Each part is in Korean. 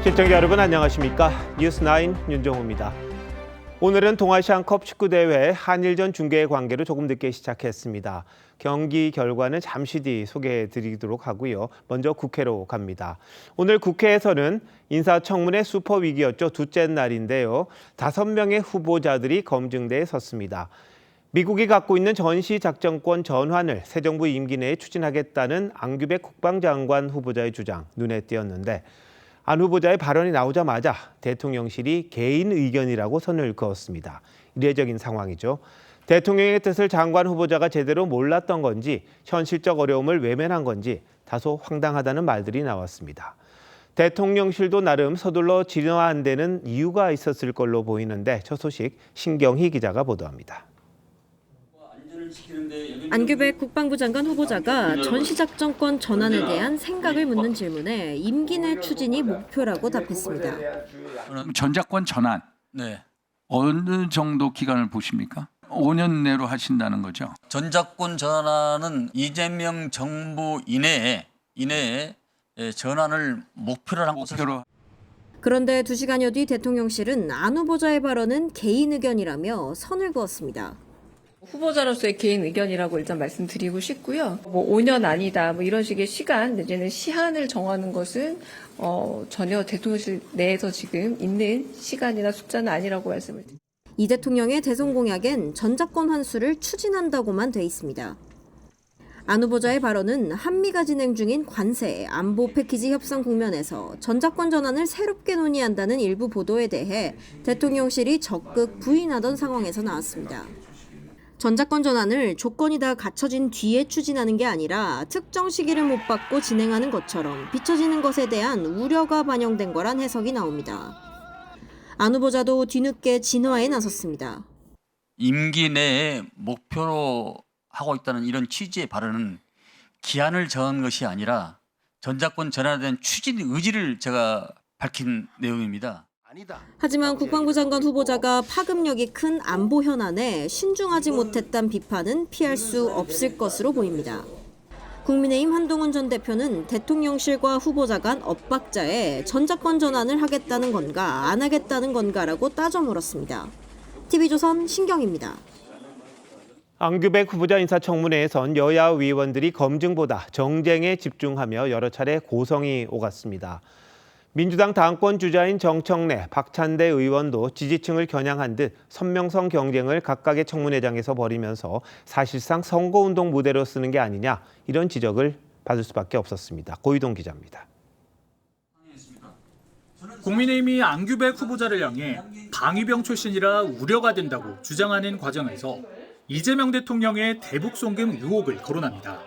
시청자 여러분 안녕하십니까? 뉴스9 윤정호입니다. 오늘은 동아시안컵 축구대회 한일전 중계의 관계로 조금 늦게 시작했습니다. 경기 결과는 잠시 뒤 소개해드리도록 하고요. 먼저 국회로 갑니다. 오늘 국회에서는 인사청문회 슈퍼위기였죠. 둘째 날인데요. 5명의 후보자들이 검증대에 섰습니다. 미국이 갖고 있는 전시작전권 전환을 새 정부 임기 내에 추진하겠다는 앙규백 국방장관 후보자의 주장 눈에 띄었는데 안 후보자의 발언이 나오자마자 대통령실이 개인 의견이라고 선을 그었습니다. 이례적인 상황이죠. 대통령의 뜻을 장관 후보자가 제대로 몰랐던 건지 현실적 어려움을 외면한 건지 다소 황당하다는 말들이 나왔습니다. 대통령실도 나름 서둘러 진화한다는 이유가 있었을 걸로 보이는데 저 소식 신경희 기자가 보도합니다. 안규백 국방부 장관 후보자가 전시작전권 전환에 대한 생각을 묻는 질문에 임기 내 추진이 목표라고 답했습니다. 전작권 전환, 어느 정도 기간을 보십니까? 5년 내로 하신다는 거죠? 전작권 전환은 이재명 정부 이내에 전환을 목표로 한 것으로. 그런데 2시간여 뒤 대통령실은 안 후보자의 발언은 개인 의견이라며 선을 그었습니다. 후보자로서의 개인 의견이라고 일단 말씀드리고 싶고요. 5년 아니다, 이런 식의 시간 내지는 시한을 정하는 것은 전혀 대통령실 내에서 지금 있는 시간이나 숫자는 아니라고 말씀을 드립니다. 이 대통령의 대선 공약엔 전작권 환수를 추진한다고만 돼 있습니다. 안 후보자의 발언은 한미가 진행 중인 관세, 안보 패키지 협상 국면에서 전작권 전환을 새롭게 논의한다는 일부 보도에 대해 대통령실이 적극 부인하던 상황에서 나왔습니다. 전작권 전환을 조건이 다 갖춰진 뒤에 추진하는 게 아니라 특정 시기를 못 받고 진행하는 것처럼 비춰지는 것에 대한 우려가 반영된 거란 해석이 나옵니다. 안 후보자도 뒤늦게 진화에 나섰습니다. 임기 내에 목표로 하고 있다는 이런 취지의 발언은 기한을 정한 것이 아니라 전작권 전환에 대한 추진 의지를 제가 밝힌 내용입니다. 하지만 국방부 장관 후보자가 파급력이 큰 안보 현안에 신중하지 못했다는 비판은 피할 수 없을 것으로 보입니다. 국민의힘 한동훈 전 대표는 대통령실과 후보자 간 엇박자에 전작권 전환을 하겠다는 건가 안 하겠다는 건가라고 따져 물었습니다. TV조선 신경입니다. 앙규백 후보자 인사청문회에선 여야 의원들이 검증보다 정쟁에 집중하며 여러 차례 고성이 오갔습니다. 민주당 당권 주자인 정청래, 박찬대 의원도 지지층을 겨냥한 듯 선명성 경쟁을 각각의 청문회장에서 벌이면서 사실상 선거운동 무대로 쓰는 게 아니냐 이런 지적을 받을 수밖에 없었습니다. 고희동 기자입니다. 국민의힘이 앙규백 후보자를 향해 방위병 출신이라 우려가 된다고 주장하는 과정에서 이재명 대통령의 대북 송금 의혹을 거론합니다.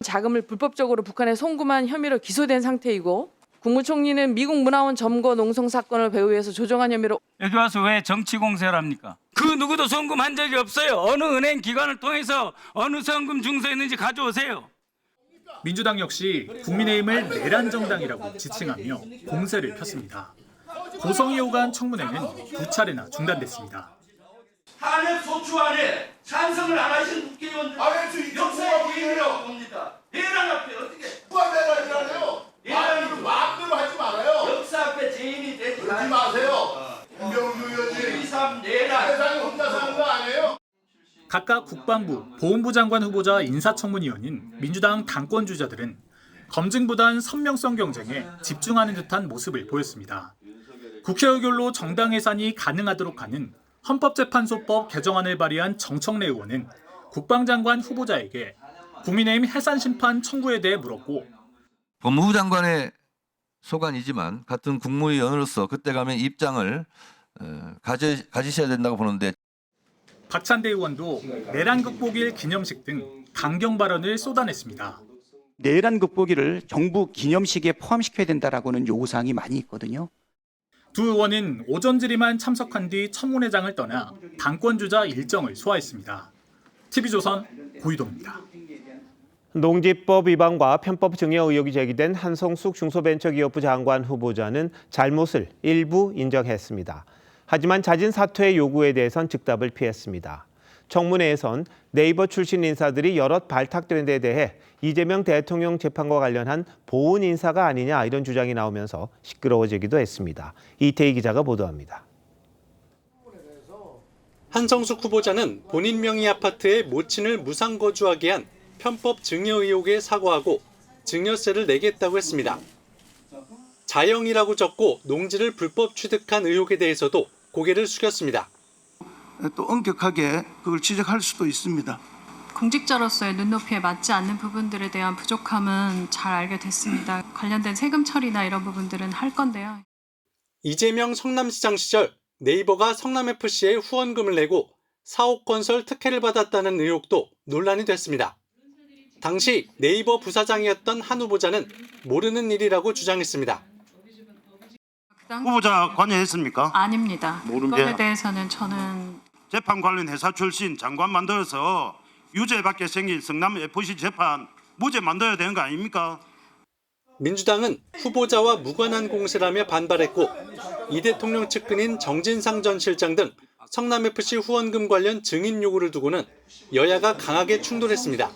자금을 불법적으로 북한에 송금한 혐의로 기소된 상태이고 국무총리는 미국 문화원 점거 농성 사건을 배후에서 조정한 혐의로 여기 와서 왜 정치 공세를 합니까? 그 누구도 송금한 적이 없어요. 어느 은행 기관을 통해서 어느 송금 증서였는지 가져오세요. 민주당 역시 국민의힘을 내란 정당이라고 지칭하며 공세를 폈습니다. 고성이 오간 청문회는 2차례나 중단됐습니다. 탄핵 소추안에 찬성을 안 하신 국회의원들 역사의 개인이라고 봅니다. 내란 앞에 어떻게 누가 내란이라네요? 마음대로 하지 말아요. 역사 앞에 죄인이 되지 그러지 마세요. 김병주 의원님 2.3 내란 세상에 혼자 사는 거 아니에요? 각각 국방부, 보훈부 장관 후보자 인사청문위원인 민주당 당권 주자들은 검증보단 선명성 경쟁에 집중하는 듯한 모습을 보였습니다. 국회 의결로 정당 해산이 가능하도록 하는 헌법재판소법 개정안을 발의한 정청래 의원은 국방장관 후보자에게 국민의힘 해산 심판 청구에 대해 물었고 법무부 장관의 소관이지만 같은 국무위원으로서 그때 가면 입장을 가지셔야 된다고 보는데 박찬대 의원도 내란 극복일 기념식 등 강경 발언을 쏟아냈습니다. 내란 극복일을 정부 기념식에 포함시켜야 된다라고는 요구사항이 많이 있거든요. 두 의원은 오전 질의만 참석한 뒤 청문회장을 떠나 당권 주자 일정을 소화했습니다. TV조선 고희동입니다. 농지법 위반과 편법 증여 의혹이 제기된 한성숙 중소벤처기업부 장관 후보자는 잘못을 일부 인정했습니다. 하지만 자진 사퇴의 요구에 대해선 즉답을 피했습니다. 청문회에선 네이버 출신 인사들이 여럿 발탁된 데 대해 이재명 대통령 재판과 관련한 보훈 인사가 아니냐 이런 주장이 나오면서 시끄러워지기도 했습니다. 이태희 기자가 보도합니다. 한성숙 후보자는 본인 명의 아파트에 모친을 무상거주하게 한 편법 증여 의혹에 사과하고 증여세를 내겠다고 했습니다. 자영이라고 적고 농지를 불법 취득한 의혹에 대해서도 고개를 숙였습니다. 또 엄격하게 그걸 지적할 수도 있습니다. 공직자로서의 눈높이에 맞지 않는 부분들에 대한 부족함은 잘 알게 됐습니다. 관련된 세금 처리나 이런 부분들은 할 건데요. 이재명 성남시장 시절 네이버가 성남FC에 후원금을 내고 사옥건설 특혜를 받았다는 의혹도 논란이 됐습니다. 당시 네이버 부사장이었던 한 후보자는 모르는 일이라고 주장했습니다. 후보자 관여했습니까? 아닙니다. 모릅니다. 그것에 대해서는 저는 재판 관련 회사 출신 장관 만들어서 유죄받게 생긴 성남FC 재판 무죄 만들어야 되는 거 아닙니까? 민주당은 후보자와 무관한 공세라며 반발했고 이 대통령 측근인 정진상 전 실장 등 성남FC 후원금 관련 증인 요구를 두고는 여야가 강하게 충돌했습니다.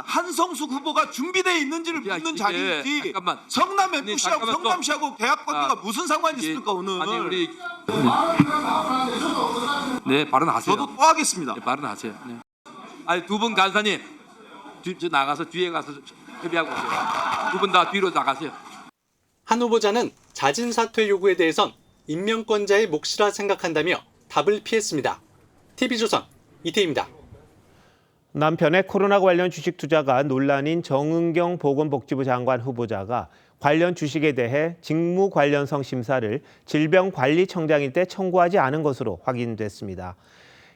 한성숙 후보가 준비되어 있는지를 묻는 자리이지 성남FC하고 성남시하고 계약 관계가 무슨 상관이 있습니까 오늘? 아니 우리 네 발언하세요. 저도 또 하겠습니다. 네, 발언하세요. 네. 아니 두 분 간사님 나가서 뒤에 가서 협의하고 오세요. 두 분 다 뒤로 나가세요. 한 후보자는 자진 사퇴 요구에 대해선 임명권자의 몫이라 생각한다며 답을 피했습니다. TV조선 이태희입니다. 남편의 코로나 관련 주식 투자가 논란인 정은경 보건복지부 장관 후보자가 관련 주식에 대해 직무 관련성 심사를 질병관리청장일 때 청구하지 않은 것으로 확인됐습니다.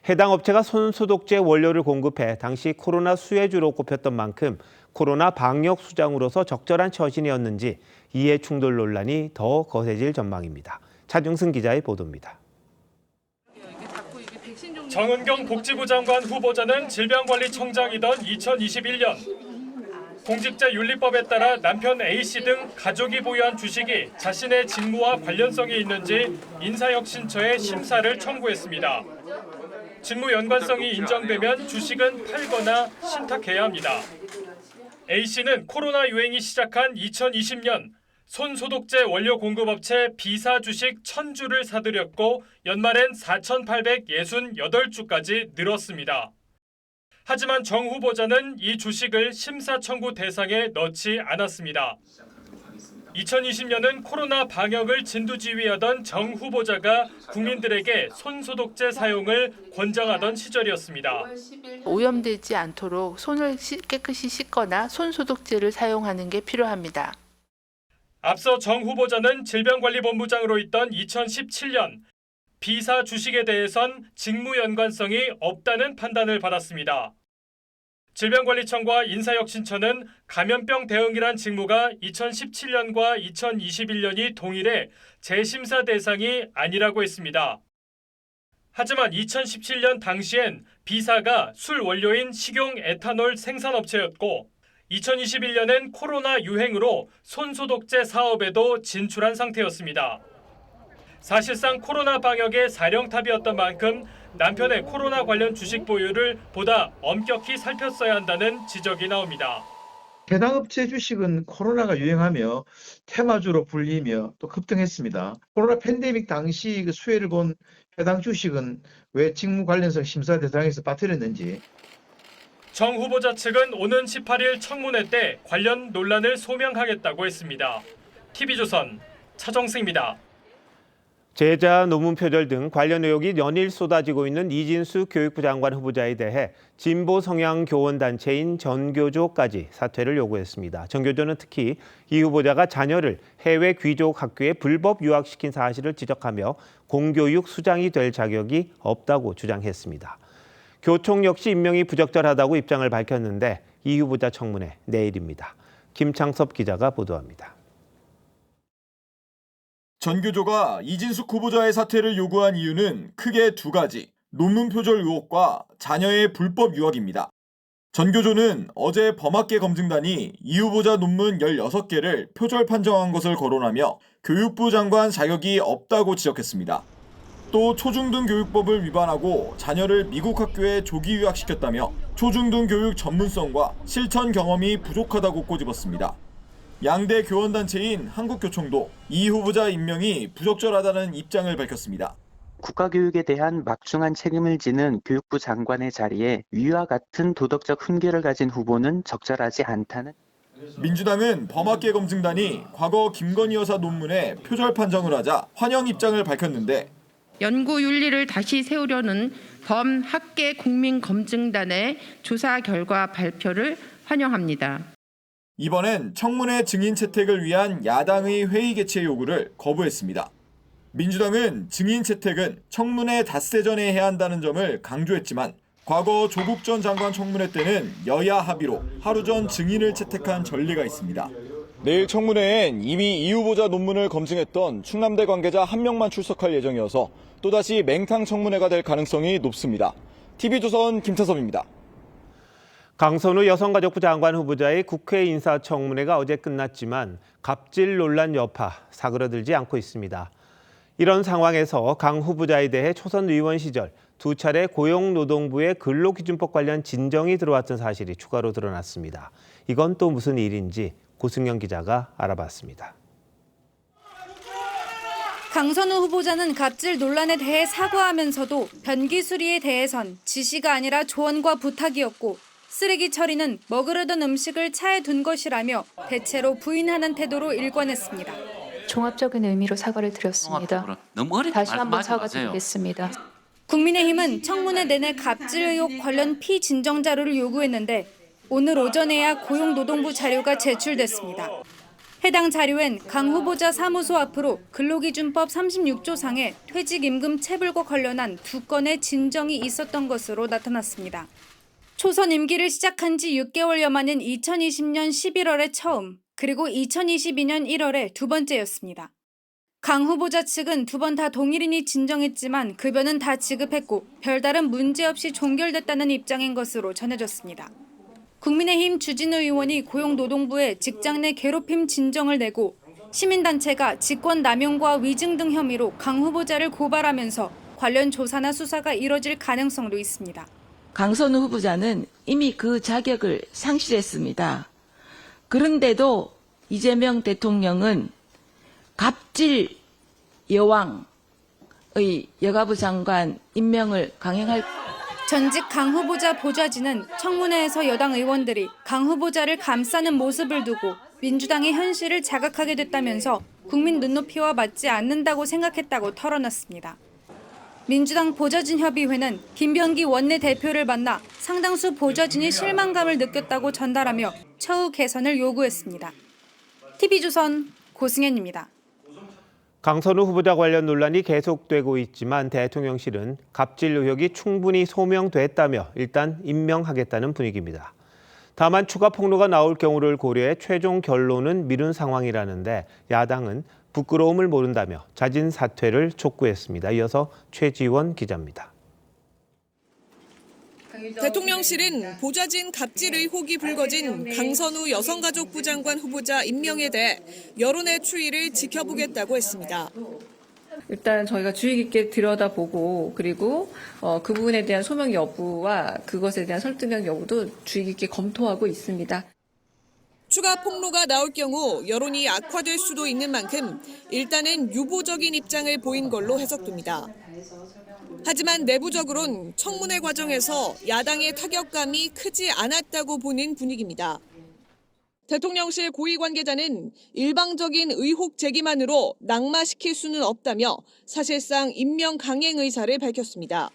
해당 업체가 손소독제 원료를 공급해 당시 코로나 수혜주로 꼽혔던 만큼 코로나 방역 수장으로서 적절한 처신이었는지 이해 충돌 논란이 더 거세질 전망입니다. 차중승 기자의 보도입니다. 정은경 복지부 장관 후보자는 질병관리청장이던 2021년 공직자윤리법에 따라 남편 A씨 등 가족이 보유한 주식이 자신의 직무와 관련성이 있는지 인사혁신처에 심사를 청구했습니다. 직무 연관성이 인정되면 주식은 팔거나 신탁해야 합니다. A씨는 코로나 유행이 시작한 2020년 손소독제 원료 공급업체 B사 주식 1,000주를 사들였고 연말엔 4,868주까지 늘었습니다. 하지만 정 후보자는 이 주식을 심사 청구 대상에 넣지 않았습니다. 2020년은 코로나 방역을 진두지휘하던 정 후보자가 국민들에게 손소독제 사용을 권장하던 시절이었습니다. 오염되지 않도록 손을 깨끗이 씻거나 손소독제를 사용하는 게 필요합니다. 앞서 정 후보자는 질병관리본부장으로 있던 2017년 B사 주식에 대해선 직무 연관성이 없다는 판단을 받았습니다. 질병관리청과 인사혁신처는 감염병 대응이란 직무가 2017년과 2021년이 동일해 재심사 대상이 아니라고 했습니다. 하지만 2017년 당시엔 B사가 술 원료인 식용 에탄올 생산업체였고 2021년엔 코로나 유행으로 손소독제 사업에도 진출한 상태였습니다. 사실상 코로나 방역의 사령탑이었던 만큼 남편의 코로나 관련 주식 보유를 보다 엄격히 살폈어야 한다는 지적이 나옵니다. 해당 업체 주식은 코로나가 유행하며 테마주로 불리며 또 급등했습니다. 코로나 팬데믹 당시 그 수혜를 본 해당 주식은 왜 직무 관련성 심사 대상에서 빠뜨렸는지. 정 후보자 측은 오는 18일 청문회 때 관련 논란을 소명하겠다고 했습니다. TV조선 차정승입니다. 제자 논문 표절 등 관련 의혹이 연일 쏟아지고 있는 이진수 교육부 장관 후보자에 대해 진보 성향 교원 단체인 전교조까지 사퇴를 요구했습니다. 전교조는 특히 이 후보자가 자녀를 해외 귀족 학교에 불법 유학시킨 사실을 지적하며 공교육 수장이 될 자격이 없다고 주장했습니다. 교총 역시 임명이 부적절하다고 입장을 밝혔는데 이 후보자 청문회 내일입니다. 김창섭 기자가 보도합니다. 전교조가 이진숙 후보자의 사퇴를 요구한 이유는 크게 두 가지, 논문 표절 의혹과 자녀의 불법 유학입니다. 전교조는 어제 범학계 검증단이 이 후보자 논문 16개를 표절 판정한 것을 거론하며 교육부 장관 자격이 없다고 지적했습니다. 또 초중등 교육법을 위반하고 자녀를 미국 학교에 조기 유학시켰다며 초중등 교육 전문성과 실천 경험이 부족하다고 꼬집었습니다. 양대 교원단체인 한국교총도 이 후보자 임명이 부적절하다는 입장을 밝혔습니다. 국가교육에 대한 막중한 책임을 지는 교육부 장관의 자리에 위와 같은 도덕적 훈계를 가진 후보는 적절하지 않다는. 민주당은 범학계 검증단이 과거 김건희 여사 논문에 표절 판정을 하자 환영 입장을 밝혔는데 연구 윤리를 다시 세우려는 범학계 국민검증단의 조사 결과 발표를 환영합니다. 이번엔 청문회 증인 채택을 위한 야당의 회의 개최 요구를 거부했습니다. 민주당은 증인 채택은 청문회 닷새 전에 해야 한다는 점을 강조했지만 과거 조국 전 장관 청문회 때는 여야 합의로 하루 전 증인을 채택한 전례가 있습니다. 내일 청문회엔 이미 이 후보자 논문을 검증했던 충남대 관계자 1명만 출석할 예정이어서 또다시 맹탕 청문회가 될 가능성이 높습니다. TV조선 김태섭입니다. 강선우 여성가족부 장관 후보자의 국회 인사청문회가 어제 끝났지만 갑질 논란 여파 사그러들지 않고 있습니다. 이런 상황에서 강 후보자에 대해 초선 의원 시절 2차례 고용노동부의 근로기준법 관련 진정이 들어왔던 사실이 추가로 드러났습니다. 이건 또 무슨 일인지 고승영 기자가 알아봤습니다. 강선우 후보자는 갑질 논란에 대해 사과하면서도 변기 수리에 대해선 지시가 아니라 조언과 부탁이었고 쓰레기 처리는 먹으려던 음식을 차에 둔 것이라며 대체로 부인하는 태도로 일관했습니다. 종합적인 의미로 사과를 드렸습니다. 다시 한번 사과드리겠습니다. 국민의힘은 청문회 내내 갑질 의혹 관련 피진정 자료를 요구했는데 오늘 오전에야 고용노동부 자료가 제출됐습니다. 해당 자료엔 강 후보자 사무소 앞으로 근로기준법 36조상의 퇴직임금 체불과 관련한 2건의 진정이 있었던 것으로 나타났습니다. 초선 임기를 시작한 지 6개월여 만인 2020년 11월에 처음, 그리고 2022년 1월에 두 번째였습니다. 강 후보자 측은 2번 다 동일인이 진정했지만 급여는 다 지급했고 별다른 문제 없이 종결됐다는 입장인 것으로 전해졌습니다. 국민의힘 주진우 의원이 고용노동부에 직장 내 괴롭힘 진정을 내고 시민단체가 직권남용과 위증 등 혐의로 강 후보자를 고발하면서 관련 조사나 수사가 이뤄질 가능성도 있습니다. 강선우 후보자는 이미 그 자격을 상실했습니다. 그런데도 이재명 대통령은 갑질 여왕의 여가부 장관 임명을 강행할. 전직 강 후보자 보좌진은 청문회에서 여당 의원들이 강 후보자를 감싸는 모습을 두고 민주당의 현실을 자각하게 됐다면서 국민 눈높이와 맞지 않는다고 생각했다고 털어놨습니다. 민주당 보좌진협의회는 김병기 원내대표를 만나 상당수 보좌진이 실망감을 느꼈다고 전달하며 처우 개선을 요구했습니다. TV조선 고승현입니다. 강선우 후보자 관련 논란이 계속되고 있지만 대통령실은 갑질 의혹이 충분히 소명됐다며 일단 임명하겠다는 분위기입니다. 다만 추가 폭로가 나올 경우를 고려해 최종 결론은 미룬 상황이라는데 야당은 부끄러움을 모른다며 자진 사퇴를 촉구했습니다. 이어서 최지원 기자입니다. 대통령실은 보좌진 갑질 의혹이 불거진 강선우 여성가족부 장관 후보자 임명에 대해 여론의 추이를 지켜보겠다고 했습니다. 일단 저희가 주의 깊게 들여다보고 그리고 그 부분에 대한 소명 여부와 그것에 대한 설득력 여부도 주의 깊게 검토하고 있습니다. 추가 폭로가 나올 경우 여론이 악화될 수도 있는 만큼 일단은 유보적인 입장을 보인 걸로 해석됩니다. 하지만 내부적으론 청문회 과정에서 야당의 타격감이 크지 않았다고 보는 분위기입니다. 대통령실 고위 관계자는 일방적인 의혹 제기만으로 낙마시킬 수는 없다며 사실상 임명 강행 의사를 밝혔습니다.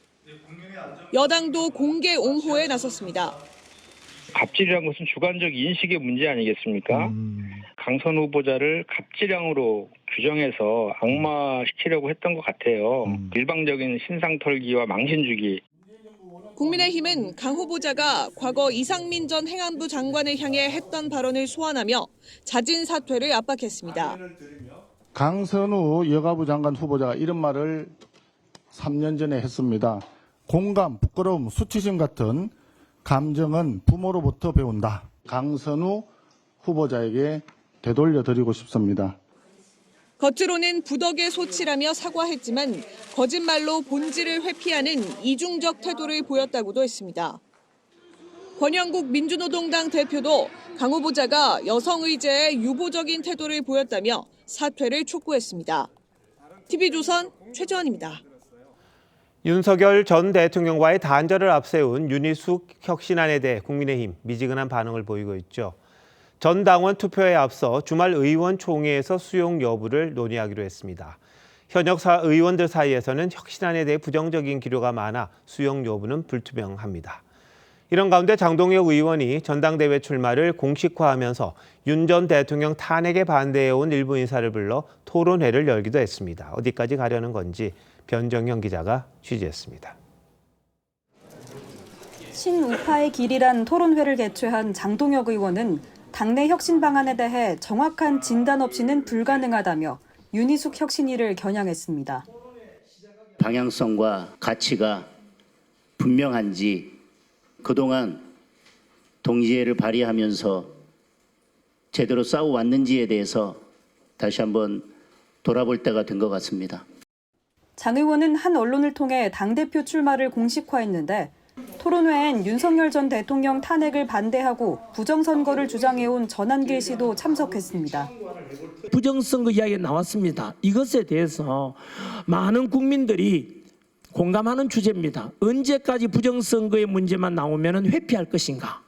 여당도 공개 옹호에 나섰습니다. 갑질이란 것은 주관적 인식의 문제 아니겠습니까? 강선우 후보자를 갑질형으로 규정해서 악마시키려고 했던 것 같아요. 일방적인 신상털기와 망신주기. 국민의힘은 강 후보자가 과거 이상민 전 행안부 장관을 향해 했던 발언을 소환하며 자진 사퇴를 압박했습니다. 강선우 여가부 장관 후보자가 이런 말을 3년 전에 했습니다. 공감, 부끄러움, 수치심 같은 감정은 부모로부터 배운다. 강선우 후보자에게 되돌려 드리고 싶습니다. 겉으로는 부덕의 소치라며 사과했지만 거짓말로 본질을 회피하는 이중적 태도를 보였다고도 했습니다. 권영국 민주노동당 대표도 강 후보자가 여성 의제에 유보적인 태도를 보였다며 사퇴를 촉구했습니다. TV조선 최재원입니다. 윤석열 전 대통령과의 단절을 앞세운 윤희숙 혁신안에 대해 국민의힘 미지근한 반응을 보이고 있죠. 전 당원 투표에 앞서 주말 의원총회에서 수용 여부를 논의하기로 했습니다. 현역 의원들 사이에서는 혁신안에 대해 부정적인 기류가 많아 수용 여부는 불투명합니다. 이런 가운데 장동혁 의원이 전당대회 출마를 공식화하면서 윤 전 대통령 탄핵에 반대해온 일부 인사를 불러 토론회를 열기도 했습니다. 어디까지 가려는 건지 변정현 기자가 취재했습니다. 신우파의 길이란 토론회를 개최한 장동혁 의원은 당내 혁신 방안에 대해 정확한 진단 없이는 불가능하다며 윤희숙 혁신위를 겨냥했습니다. 방향성과 가치가 분명한지 그동안 동지애를 발휘하면서 제대로 싸워왔는지에 대해서 다시 한번 돌아볼 때가 된 것 같습니다. 장 의원은 한 언론을 통해 당대표 출마를 공식화했는데 토론회엔 윤석열 전 대통령 탄핵을 반대하고 부정선거를 주장해온 전한길 씨도 참석했습니다. 부정선거 이야기가 나왔습니다. 이것에 대해서 많은 국민들이 공감하는 주제입니다. 언제까지 부정선거의 문제만 나오면 회피할 것인가?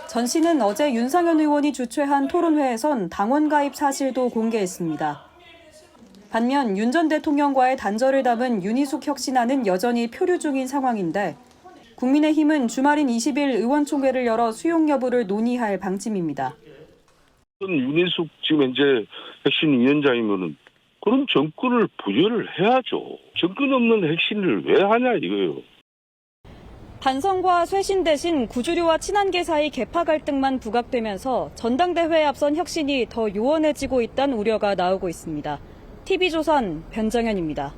전 씨는 어제 윤상현 의원이 주최한 토론회에선 당원 가입 사실도 공개했습니다. 반면 윤 전 대통령과의 단절을 담은 윤희숙 혁신안은 여전히 표류 중인 상황인데 국민의힘은 주말인 20일 의원총회를 열어 수용 여부를 논의할 방침입니다. 윤희숙 지금 현재 혁신위원장이면은 그럼 정권을 부여를 해야죠. 정권 없는 혁신을 왜 하냐 이거예요. 반성과 쇄신 대신 구주류와 친한계 사이 계파 갈등만 부각되면서 전당대회에 앞선 혁신이 더 요원해지고 있다는 우려가 나오고 있습니다. TV조선 변정현입니다.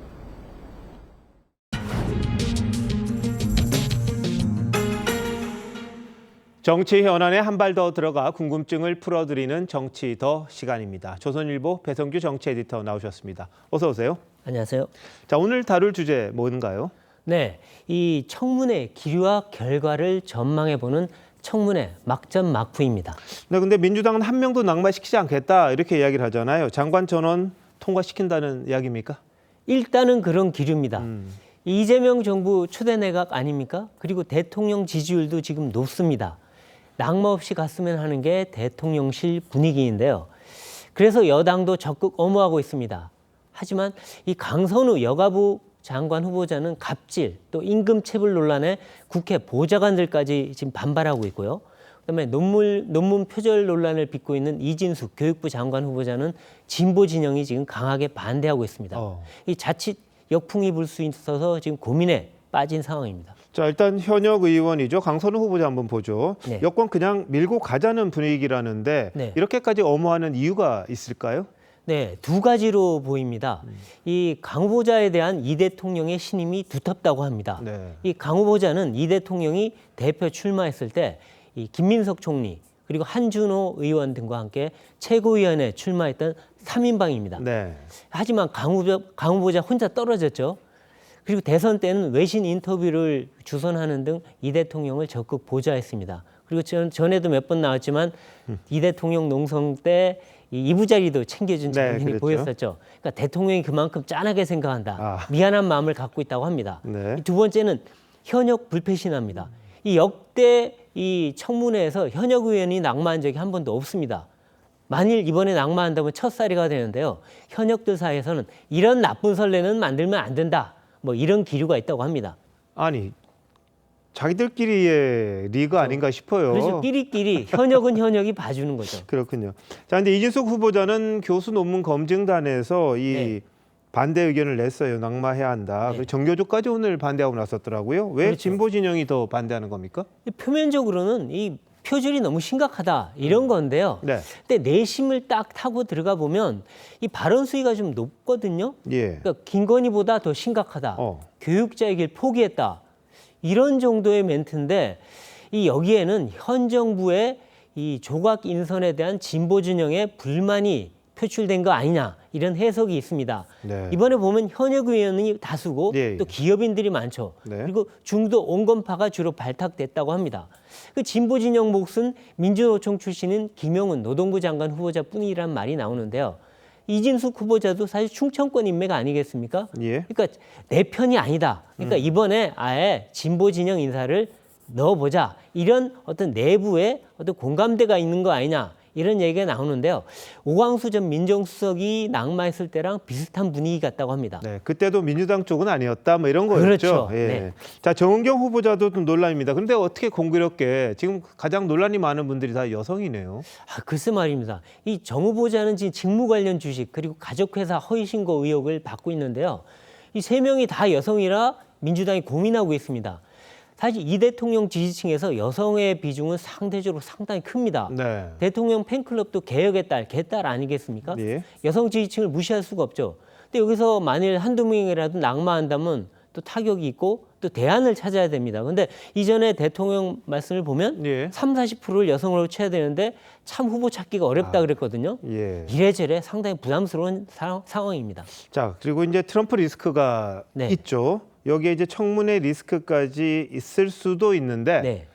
정치 현안에 한 발 더 들어가 궁금증을 풀어드리는 정치 더 시간입니다. 조선일보 배성규 정치 에디터 나오셨습니다. 어서 오세요. 안녕하세요. 자, 오늘 다룰 주제 뭔가요? 네, 이 청문회 기류와 결과를 전망해보는 청문회 막전 막후입니다. 네, 근데 민주당은 한 명도 낙마시키지 않겠다 이렇게 이야기를 하잖아요. 장관 전원 통과시킨다는 이야기입니까? 일단은 그런 기류입니다. 이재명 정부 초대 내각 아닙니까? 그리고 대통령 지지율도 지금 높습니다. 낙마 없이 갔으면 하는 게 대통령실 분위기인데요. 그래서 여당도 적극 엄호하고 있습니다. 하지만 이 강선우 여가부 장관 후보자는 갑질 또 임금체불 논란에 국회 보좌관들까지 지금 반발하고 있고요. 그다음에 논문 표절 논란을 빚고 있는 이진숙 교육부 장관 후보자는 진보 진영이 지금 강하게 반대하고 있습니다. 이 자칫 역풍이 불 수 있어서 지금 고민에 빠진 상황입니다. 자, 일단 현역 의원이죠. 강선우 후보자 한번 보죠. 네. 여권 그냥 밀고 가자는 분위기라는데 네. 이렇게까지 엄호하는 이유가 있을까요? 네, 두 가지로 보입니다. 이 강 후보자에 대한 이 대통령의 신임이 두텁다고 합니다. 네. 이 강 후보자는 이 대통령이 대표 출마했을 때 이 김민석 총리 그리고 한준호 의원 등과 함께 최고위원회에 출마했던 3인방입니다. 네. 하지만 강 후보자 혼자 떨어졌죠. 그리고 대선 때는 외신 인터뷰를 주선하는 등 이 대통령을 적극 보좌했습니다. 그리고 전에도 몇 번 나왔지만 이 대통령 농성 때 이부자리도 챙겨준 장면이 그랬죠. 보였었죠. 그러니까 대통령이 그만큼 짠하게 생각한다. 미안한 마음을 갖고 있다고 합니다. 네. 두 번째는 현역 불패신합니다. 이 역대 이 청문회에서 현역 의원이 낙마한 적이 한 번도 없습니다. 만일 이번에 낙마한다면 첫사리가 되는데요. 현역들 사이에서는 이런 나쁜 선례는 만들면 안 된다. 뭐 이런 기류가 있다고 합니다. 아니, 자기들끼리의 리그 아닌가 싶어요. 그래서 끼리끼리 현역은 현역이 봐주는 거죠. 그렇군요. 자, 근데 이진숙 후보자는 교수 논문 검증단에서 이 반대 의견을 냈어요. 낙마해야 한다. 그리고 정교조까지 오늘 반대하고 나섰더라고요. 왜 그렇죠. 진보 진영이 더 반대하는 겁니까? 표면적으로는 이 표절이 너무 심각하다 이런 건데요. 네. 근데 내심을 딱 타고 들어가 보면 이 발언 수위가 좀 높거든요. 예. 그러니까 김건희보다 더 심각하다. 교육자의 길 포기했다. 이런 정도의 멘트인데 이 여기에는 현 정부의 이 조각 인선에 대한 진보 진영의 불만이 표출된 거 아니냐 이런 해석이 있습니다. 네. 이번에 보면 현역 의원이 다수고 예, 예. 또 기업인들이 많죠. 네. 그리고 중도 온건파가 주로 발탁됐다고 합니다. 그 진보 진영 몫은 민주노총 출신인 김용은 노동부 장관 후보자뿐이란 말이 나오는데요. 이진숙 후보자도 사실 충청권 인맥 아니겠습니까? 예. 그러니까 내 편이 아니다. 그러니까 이번에 아예 진보 진영 인사를 넣어보자. 이런 어떤 내부에 어떤 공감대가 있는 거 아니냐. 이런 얘기가 나오는데요. 오광수 전 민정수석이 낙마했을 때랑 비슷한 분위기 같다고 합니다. 네, 그때도 민주당 쪽은 아니었다, 뭐 이런 거였죠. 그렇죠. 예. 네. 자, 정은경 후보자도 좀 논란입니다. 그런데 어떻게 공교롭게 지금 가장 논란이 많은 분들이 다 여성이네요. 글쎄 말입니다. 이 정 후보자는 지금 직무 관련 주식 그리고 가족회사 허위신고 의혹을 받고 있는데요. 이 세 명이 다 여성이라 민주당이 고민하고 있습니다. 사실 이 대통령 지지층에서 여성의 비중은 상대적으로 상당히 큽니다. 네. 대통령 팬클럽도 개혁의 딸, 개딸 아니겠습니까? 예. 여성 지지층을 무시할 수가 없죠. 근데 여기서 만일 한두 명이라도 낙마한다면 또 타격이 있고 또 대안을 찾아야 됩니다. 근데 이전에 대통령 말씀을 보면 예. 30~40%를 여성으로 쳐야 되는데 참 후보 찾기가 어렵다 그랬거든요. 예. 이래저래 상당히 부담스러운 상황입니다. 자, 그리고 이제 트럼프 리스크가 네. 있죠. 여기에 이제 청문회 리스크까지 있을 수도 있는데 네.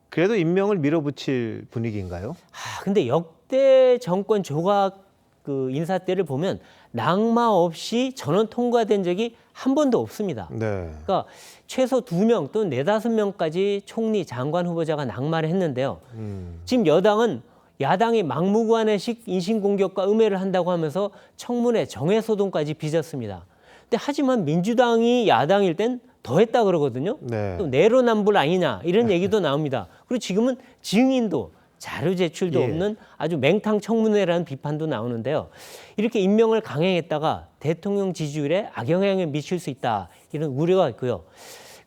그래도 임명을 밀어붙일 분위기인가요? 근데 역대 정권 조각 그 인사 때를 보면 낙마 없이 전원 통과된 적이 한 번도 없습니다. 네. 그러니까 최소 2명 또는 4~5명까지 총리, 장관 후보자가 낙마를 했는데요. 지금 여당은 야당이 막무가내식 인신공격과 음해를 한다고 하면서 청문회 정회소동까지 빚었습니다. 근데 하지만 민주당이 야당일 땐 더 했다 그러거든요. 네. 또 내로남불 아니냐 이런 얘기도 나옵니다. 그리고 지금은 증인도 자료 제출도 예. 없는 아주 맹탕 청문회라는 비판도 나오는데요. 이렇게 임명을 강행했다가 대통령 지지율에 악영향을 미칠 수 있다 이런 우려가 있고요.